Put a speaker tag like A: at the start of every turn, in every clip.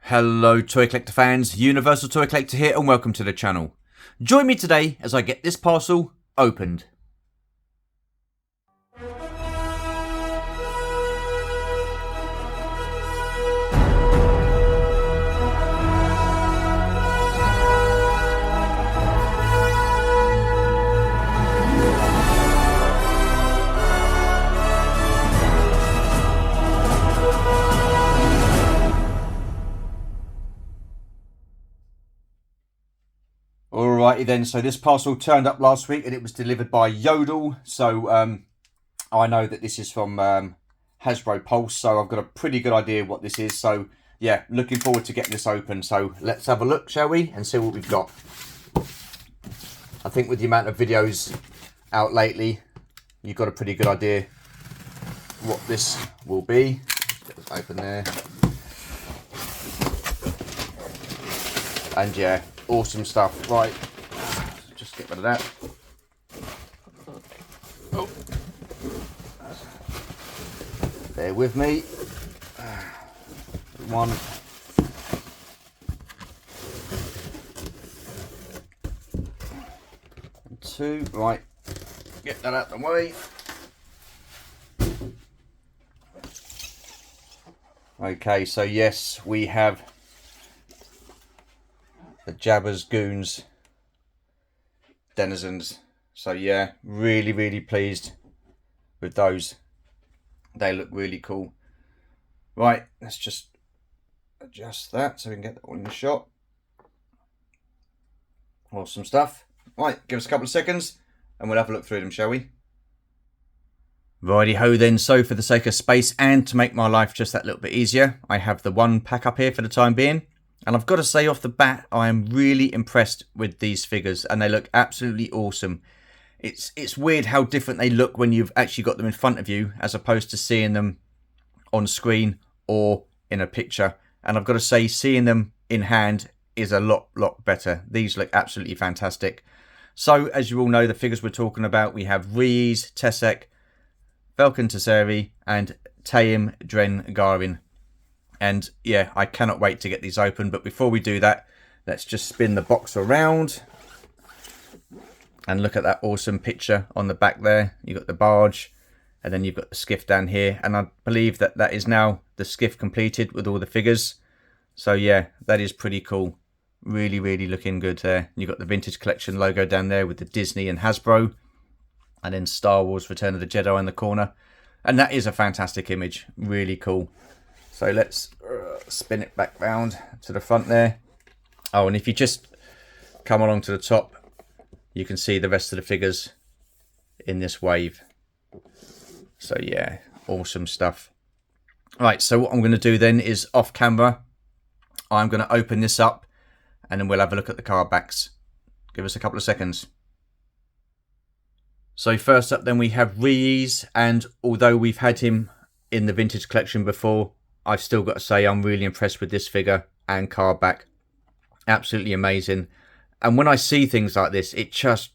A: Hello Toy Collector fans, Universal Toy Collector here and welcome to the channel. Join me today as I get this parcel opened. Alrighty then, so this parcel turned up last week and it was delivered by Yodel. So I know that this is from Hasbro Pulse, so I've got a pretty good idea what this is. So yeah, looking forward to getting this open. So let's have a look, shall we, and see what we've got. I think with the amount of videos out lately, you've got a pretty good idea what this will be. Get this open there. And yeah, awesome stuff. Right, just get rid of that. Oh, bear with me. One, and two. Right, get that out of the way. Okay, so yes, we have the Jabbers, Goons, Denizens. So yeah, really pleased with those. They look really cool. Right, let's just adjust that so we can get that one in the shot. Awesome stuff. Right, give us a couple of seconds and we'll have a look through them, shall we? Righty ho then, so for the sake of space and to make my life just that little bit easier, I have the one pack up here for the time being. And I've got to say off the bat, I am really impressed with these figures and they look absolutely awesome. It's weird how different they look when you've actually got them in front of you as opposed to seeing them on screen or in a picture. And I've got to say, seeing them in hand is a lot better. These look absolutely fantastic. So as you all know, the figures we're talking about, we have Rees, Tesek, Falcon Tesseri and Taim Dren Garin. And yeah, I cannot wait to get these open. But before we do that, let's just spin the box around. And look at that awesome picture on the back there. You've got the barge. And then you've got the skiff down here. And I believe that that is now the skiff completed with all the figures. So yeah, that is pretty cool. Really looking good there. You've got the Vintage Collection logo down there with the Disney and Hasbro. And then Star Wars Return of the Jedi in the corner. And that is a fantastic image. Really cool. So let's spin it back round to the front there. Oh, and if you just come along to the top, you can see the rest of the figures in this wave. So yeah, awesome stuff. Right, so what I'm going to do then is off camera, I'm going to open this up and then we'll have a look at the card backs. Give us a couple of seconds. So first up then we have Rees, and although we've had him in the Vintage Collection before, I've still got to say I'm really impressed with this figure and card back. Absolutely amazing. And when I see things like this, it just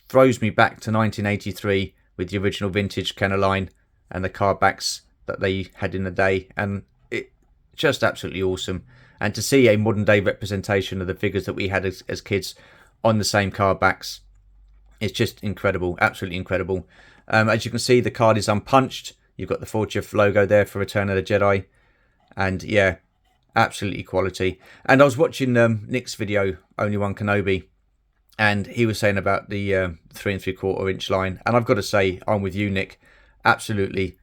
A: throws me back to 1983 with the original Vintage Kenner line and the card backs that they had in the day. And it just absolutely awesome. And to see a modern day representation of the figures that we had as kids on the same card backs, it's just incredible. Absolutely incredible. As you can see, the card is unpunched. You've got the 40th logo there for Return of the Jedi. And yeah, absolutely quality. And I was watching Nick's video, Only One Kenobi, and he was saying about the 3 3/4 inch line. And I've got to say, I'm with you, Nick. Absolutely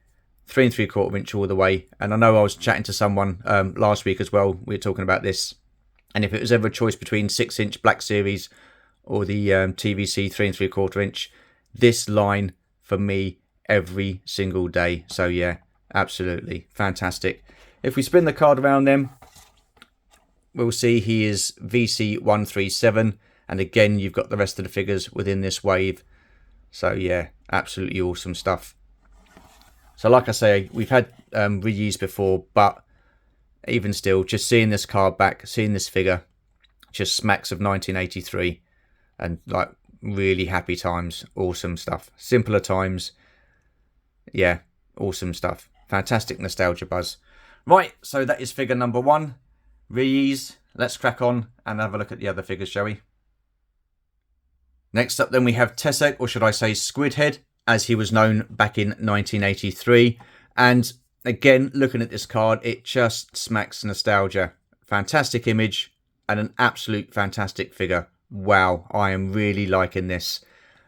A: 3 3/4 inch all the way. And I know I was chatting to someone last week as well. We were talking about this. And if it was ever a choice between 6-inch Black Series or the TVC 3 3/4 inch, this line for me every single day. So yeah, absolutely fantastic. If we spin the card around then, we'll see he is VC137. And again, you've got the rest of the figures within this wave. So yeah, absolutely awesome stuff. So like I say, we've had reuse before, but even still, just seeing this card back, seeing this figure, just smacks of 1983. And like really happy times. Awesome stuff. Simpler times. Yeah, awesome stuff. Fantastic nostalgia buzz. Right, so that is figure number 1. Reese, let's crack on and have a look at the other figures, shall we? Next up then we have Tesek, or should I say Squidhead, as he was known back in 1983. And again, looking at this card, it just smacks nostalgia. Fantastic image and an absolute fantastic figure. Wow, I am really liking this.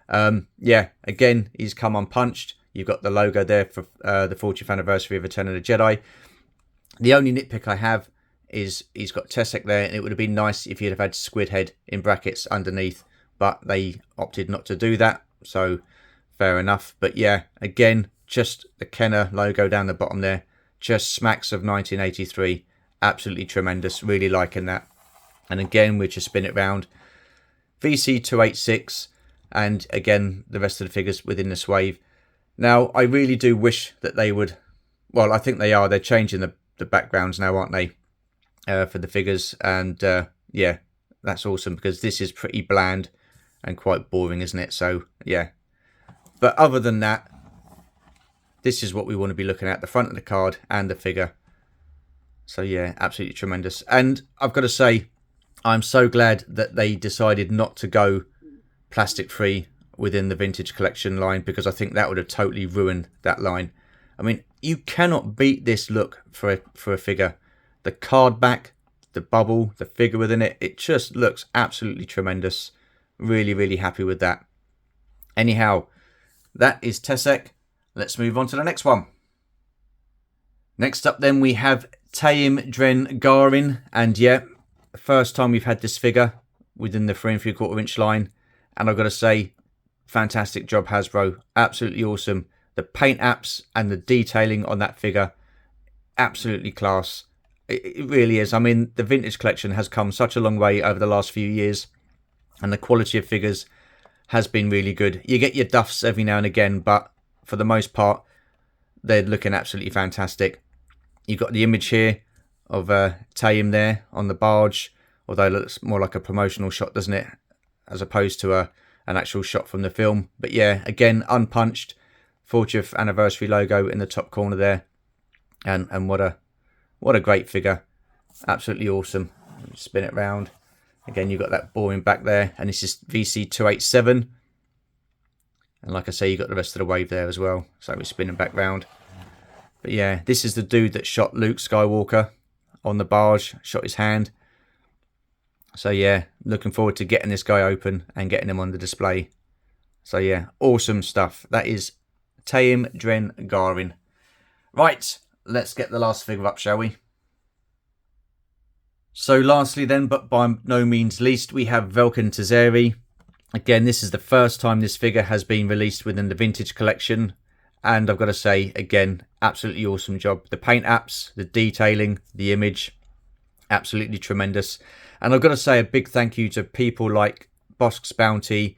A: Yeah, again, he's come unpunched. You've got the logo there for the 40th anniversary of Return of the Jedi. The only nitpick I have is he's got Tesek there, and it would have been nice if you'd have had Squidhead in brackets underneath, but they opted not to do that, so fair enough. But yeah, again, just the Kenner logo down the bottom there, just smacks of 1983. Absolutely tremendous, really liking that. And again, we just spin it round. VC286, and again, the rest of the figures within this wave. Now, I really do wish that they would, well, I think they are, they're changing the backgrounds now, aren't they, for the figures. And yeah, that's awesome, because this is pretty bland and quite boring, isn't it? So yeah, but other than that, this is what we want to be looking at, the front of the card and the figure. So yeah, absolutely tremendous. And I've got to say, I'm so glad that they decided not to go plastic free within the vintage collection line, because I think that would have totally ruined that line. I mean, you cannot beat this look for a figure. The card back, the bubble, the figure within it, it just looks absolutely tremendous. Really, really happy with that. Anyhow, that is Tesek. Let's move on to the next one. Next up then we have Taim Dren Garin, and yeah, first time we've had this figure within the 3 3/4 inch line, and I've got to say, fantastic job Hasbro, absolutely awesome. The paint apps and the detailing on that figure, absolutely class. It really is. I mean, the vintage collection has come such a long way over the last few years, and the quality of figures has been really good. You get your duffs every now and again, but for the most part, they're looking absolutely fantastic. You've got the image here of Taim there on the barge, although it looks more like a promotional shot, doesn't it, as opposed to an actual shot from the film. But yeah, again, unpunched, 40th anniversary logo in the top corner there, and what a great figure, absolutely awesome. Spin it round. Again, you've got that boring back there, and this is VC287. And like I say, you got the rest of the wave there as well. So we're spinning back round. But yeah, this is the dude that shot Luke Skywalker on the barge, shot his hand. So yeah, looking forward to getting this guy open and getting him on the display. So yeah, awesome stuff. That is Taim Dren Garin. Right, let's get the last figure up, shall we? So lastly then, but by no means least, we have Velkan Tazeri. Again, this is the first time this figure has been released within the vintage collection. And I've got to say, again, absolutely awesome job. The paint apps, the detailing, the image, absolutely tremendous. And I've got to say a big thank you to people like Bosk's Bounty,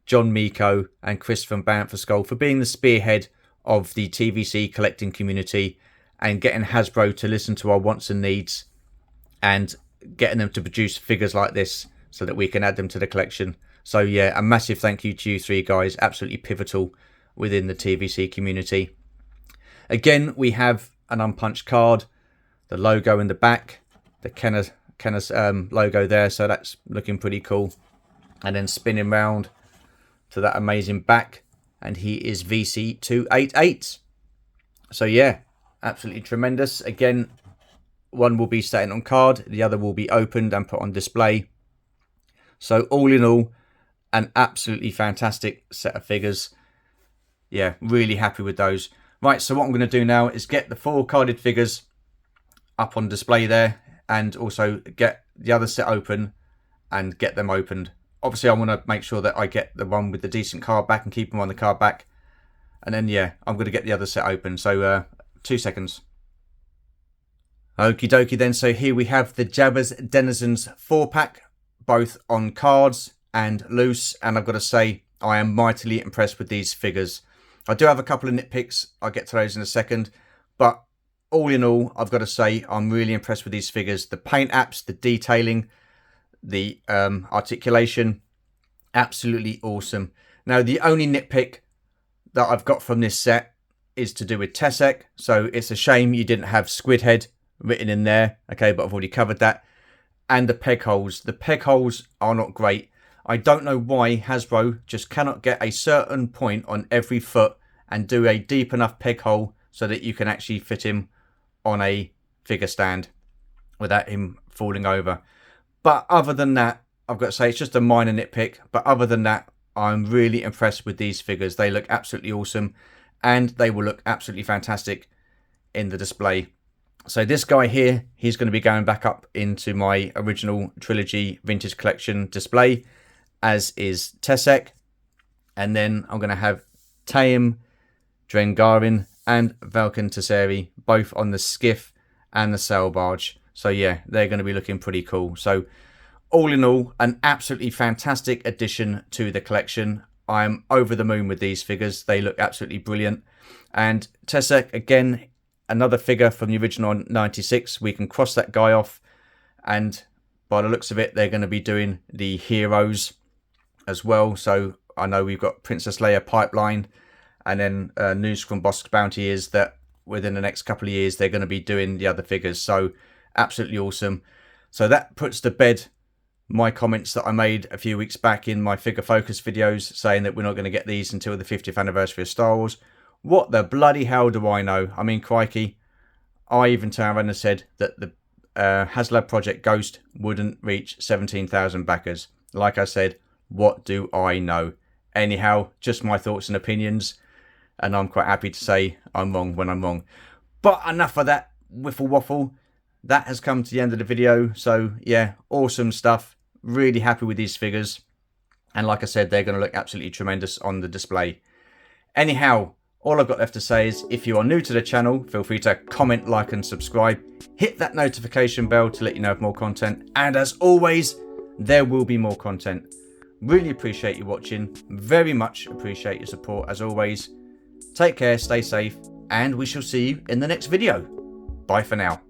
A: John Miko, and Chris from Bantha Skull for being the spearhead of the TVC collecting community and getting Hasbro to listen to our wants and needs and getting them to produce figures like this so that we can add them to the collection. So yeah, a massive thank you to you three guys, absolutely pivotal within the TVC community. Again, we have an unpunched card, the logo in the back, the Kenner's logo there, so that's looking pretty cool. And then spinning round to that amazing back, and he is VC288. So yeah, absolutely tremendous. Again, one will be staying on card, the other will be opened and put on display. So all in all, an absolutely fantastic set of figures. Yeah, really happy with those. Right, so what I'm going to do now is get the 4 carded figures up on display there, and also get the other set open and get them opened. Obviously, I want to make sure that I get the one with the decent card back and keep them on the card back. And then, yeah, I'm going to get the other set open. So, 2 seconds. Okie dokie then. So here we have the Jabba's Denizens 4-pack, both on cards and loose. And I've got to say, I am mightily impressed with these figures. I do have a couple of nitpicks. I'll get to those in a second. But all in all, I've got to say, I'm really impressed with these figures. The paint apps, the detailing, the articulation, absolutely awesome. Now, the only nitpick that I've got from this set is to do with Tesek. So it's a shame you didn't have Squidhead written in there. Okay, but I've already covered that. And the peg holes. The peg holes are not great. I don't know why Hasbro just cannot get a certain point on every foot and do a deep enough peg hole so that you can actually fit him on a figure stand without him falling over. But other than that, I've got to say it's just a minor nitpick. But other than that, I'm really impressed with these figures. They look absolutely awesome and they will look absolutely fantastic in the display. So this guy here, he's going to be going back up into my original trilogy vintage collection display, as is Tesek. And then I'm going to have Taim, Drengarin and Valken Tesseri both on the skiff and the sail barge. So yeah, they're going to be looking pretty cool. So all in all, an absolutely fantastic addition to the collection. I'm over the moon with these figures. They look absolutely brilliant. And Tesek, again, another figure from the original 96. We can cross that guy off. And by the looks of it, they're going to be doing the heroes as well. So I know we've got Princess Leia pipeline. And then news from Bosk's Bounty is that within the next couple of years, they're going to be doing the other figures. So absolutely awesome. So that puts to bed my comments that I made a few weeks back in my figure focus videos saying that we're not going to get these until the 50th anniversary of Star Wars. What the bloody hell do I know? I mean, crikey. I even turned around and said that the HasLab Project Ghost wouldn't reach 17,000 backers. Like I said, what do I know? Anyhow, just my thoughts and opinions. And I'm quite happy to say I'm wrong when I'm wrong. But enough of that wiffle waffle. That has come to the end of the video. So yeah, awesome stuff. Really happy with these figures. And like I said, they're going to look absolutely tremendous on the display. Anyhow, all I've got left to say is if you are new to the channel, feel free to comment, like and subscribe. Hit that notification bell to let you know of more content. And as always, there will be more content. Really appreciate you watching. Very much appreciate your support as always. Take care, stay safe, and we shall see you in the next video. Bye for now.